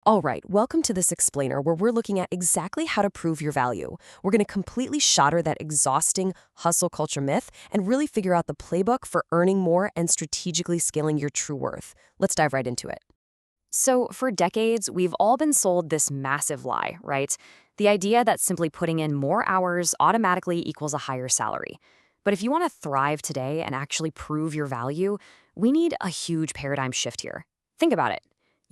All right, welcome to this explainer where we're looking at exactly how to prove your value. We're going to completely shatter that exhausting hustle culture myth and really figure out the playbook for earning more and strategically scaling your true worth. Let's dive right into it. So, for decades, we've all been sold this massive lie, right? The idea that simply putting in more hours automatically equals a higher salary. But if you want to thrive today and actually prove your value, we need a huge paradigm shift here. Think about it.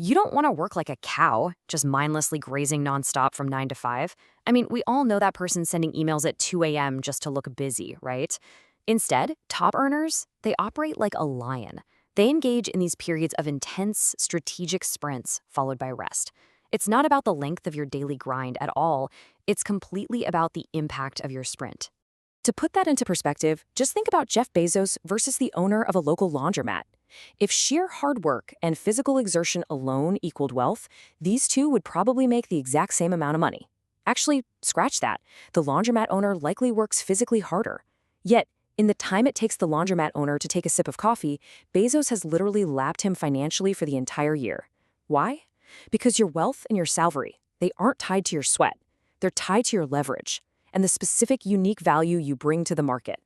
You don't want to work like a cow, just mindlessly grazing nonstop from 9 to 5. I mean, we all know that person sending emails at 2 a.m. just to look busy, right? Instead, top earners, they operate like a lion. They engage in these periods of intense, strategic sprints followed by rest. It's not about the length of your daily grind at all. It's completely about the impact of your sprint. To put that into perspective, just think about Jeff Bezos versus the owner of a local laundromat. If sheer hard work and physical exertion alone equaled wealth, these two would probably make the exact same amount of money. Actually, scratch that. The laundromat owner likely works physically harder. Yet, in the time it takes the laundromat owner to take a sip of coffee, Bezos has literally lapped him financially for the entire year. Why? Because your wealth and your salary, they aren't tied to your sweat. They're tied to your leverage and the specific unique value you bring to the market.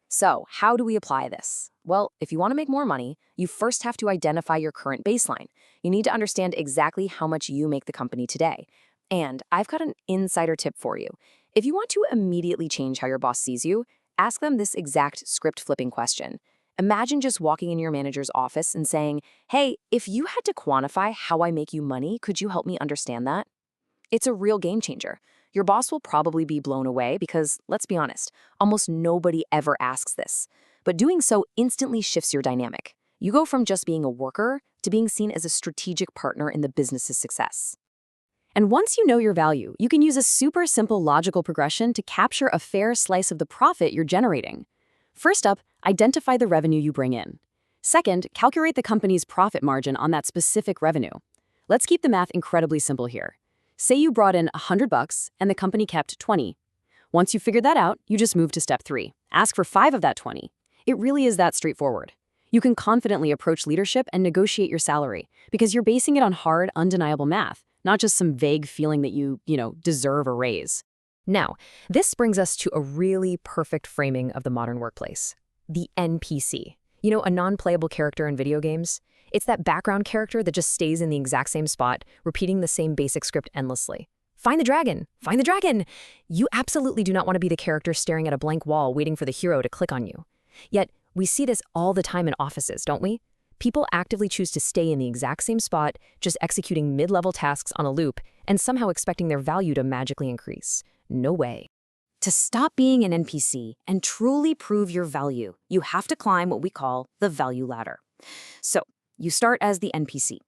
So, how do we apply this? Well, if you want to make more money, you first have to identify your current baseline. You need to understand exactly how much you make the company today. And I've got an insider tip for you. If you want to immediately change how your boss sees you, ask them this exact script flipping question. Imagine just walking in your manager's office and saying, "Hey, if you had to quantify how I make you money, could you help me understand that?" It's a real game changer. Your boss will probably be blown away because, let's be honest, almost nobody ever asks this. But doing so instantly shifts your dynamic. You go from just being a worker to being seen as a strategic partner in the business's success. And once you know your value, you can use a super simple logical progression to capture a fair slice of the profit you're generating. First up, identify the revenue you bring in. Second, calculate the company's profit margin on that specific revenue. Let's keep the math incredibly simple here. Say you brought in $100 and the company kept 20. Once you figured that out, you just move to step 3. Ask for 5 of that 20. It really is that straightforward. You can confidently approach leadership and negotiate your salary because you're basing it on hard, undeniable math, not just some vague feeling that you deserve a raise. Now, this brings us to a really perfect framing of the modern workplace. The NPC. You know, a non-playable character in video games? It's that background character that just stays in the exact same spot, repeating the same basic script endlessly. Find the dragon! Find the dragon! You absolutely do not want to be the character staring at a blank wall waiting for the hero to click on you. Yet, we see this all the time in offices, don't we? People actively choose to stay in the exact same spot, just executing mid-level tasks on a loop, and somehow expecting their value to magically increase. No way. To stop being an NPC and truly prove your value, you have to climb what we call the value ladder. So, you start as the NPC.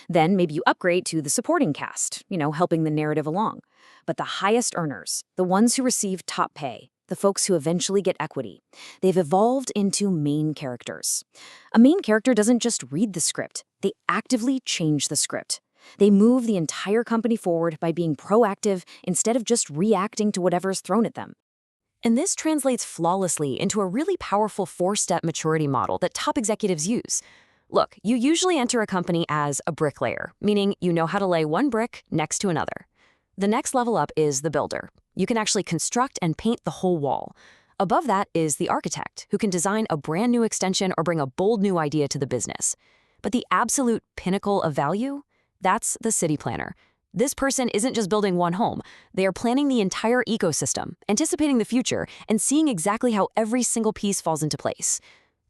Then maybe you upgrade to the supporting cast, helping the narrative along. But the highest earners, the ones who receive top pay, the folks who eventually get equity, they've evolved into main characters. A main character doesn't just read the script, they actively change the script. They move the entire company forward by being proactive instead of just reacting to whatever's thrown at them. And this translates flawlessly into a really powerful 4-step maturity model that top executives use. Look, you usually enter a company as a bricklayer, meaning you know how to lay one brick next to another. The next level up is the builder. You can actually construct and paint the whole wall. Above that is the architect, who can design a brand new extension or bring a bold new idea to the business. But the absolute pinnacle of value? That's the city planner. This person isn't just building one home. They are planning the entire ecosystem, anticipating the future, and seeing exactly how every single piece falls into place.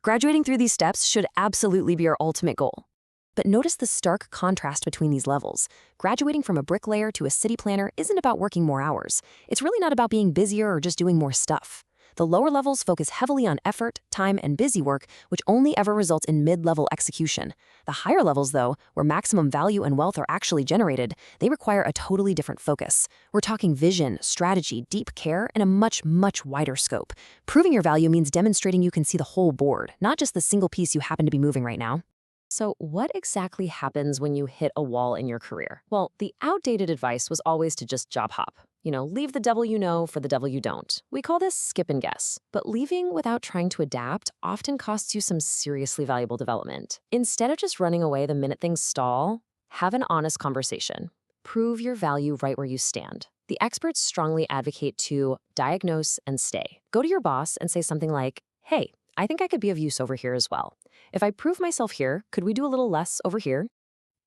Graduating through these steps should absolutely be our ultimate goal. But notice the stark contrast between these levels. Graduating from a bricklayer to a city planner isn't about working more hours. It's really not about being busier or just doing more stuff. The lower levels focus heavily on effort, time, and busy work, which only ever results in mid-level execution. The higher levels, though, where maximum value and wealth are actually generated, they require a totally different focus. We're talking vision, strategy, deep care, and a much, much wider scope. Proving your value means demonstrating you can see the whole board, not just the single piece you happen to be moving right now. So what exactly happens when you hit a wall in your career? Well, the outdated advice was always to just job hop. Leave the devil you know for the devil you don't. We call this skip and guess. But leaving without trying to adapt often costs you some seriously valuable development. Instead of just running away the minute things stall, Have an honest conversation. Prove your value right where you stand. The experts strongly advocate to diagnose and stay. Go to your boss and say something like, hey, I think I could be of use over here as well. If I prove myself here, could we do a little less over here?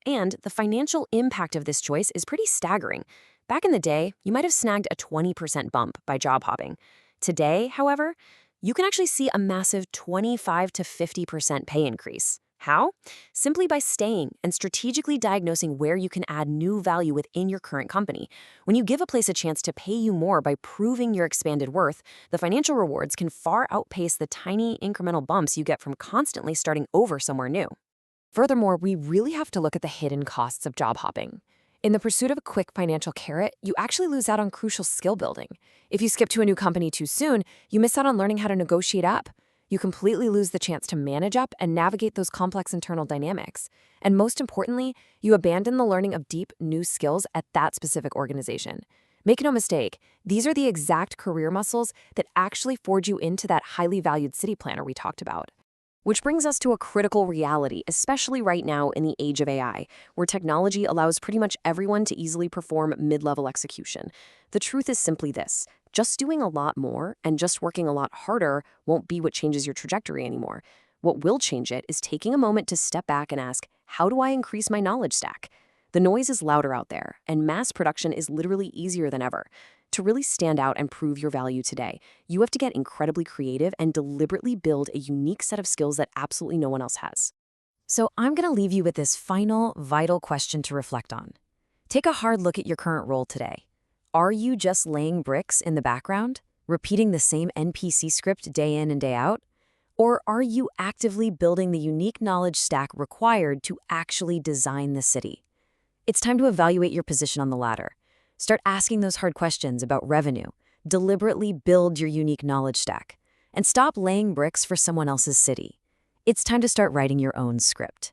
And the financial impact of this choice is pretty staggering. Back in the day, you might have snagged a 20% bump by job hopping. Today, however, you can actually see a massive 25 to 50% pay increase. How? Simply by staying and strategically diagnosing where you can add new value within your current company. When you give a place a chance to pay you more by proving your expanded worth, the financial rewards can far outpace the tiny incremental bumps you get from constantly starting over somewhere new. Furthermore, we really have to look at the hidden costs of job hopping. In the pursuit of a quick financial carrot, you actually lose out on crucial skill building. If you skip to a new company too soon, you miss out on learning how to negotiate up. You completely lose the chance to manage up and navigate those complex internal dynamics. And most importantly, you abandon the learning of deep, new skills at that specific organization. Make no mistake, these are the exact career muscles that actually forge you into that highly valued city planner we talked about. Which brings us to a critical reality, especially right now in the age of AI, where technology allows pretty much everyone to easily perform mid-level execution. The truth is simply this: just doing a lot more and just working a lot harder won't be what changes your trajectory anymore. What will change it is taking a moment to step back and ask, how do I increase my knowledge stack? The noise is louder out there, and mass production is literally easier than ever. To really stand out and prove your value today, you have to get incredibly creative and deliberately build a unique set of skills that absolutely no one else has. So I'm going to leave you with this final, vital question to reflect on. Take a hard look at your current role today. Are you just laying bricks in the background, repeating the same NPC script day in and day out? Or are you actively building the unique knowledge stack required to actually design the city? It's time to evaluate your position on the ladder. Start asking those hard questions about revenue. Deliberately build your unique knowledge stack. And stop laying bricks for someone else's city. It's time to start writing your own script.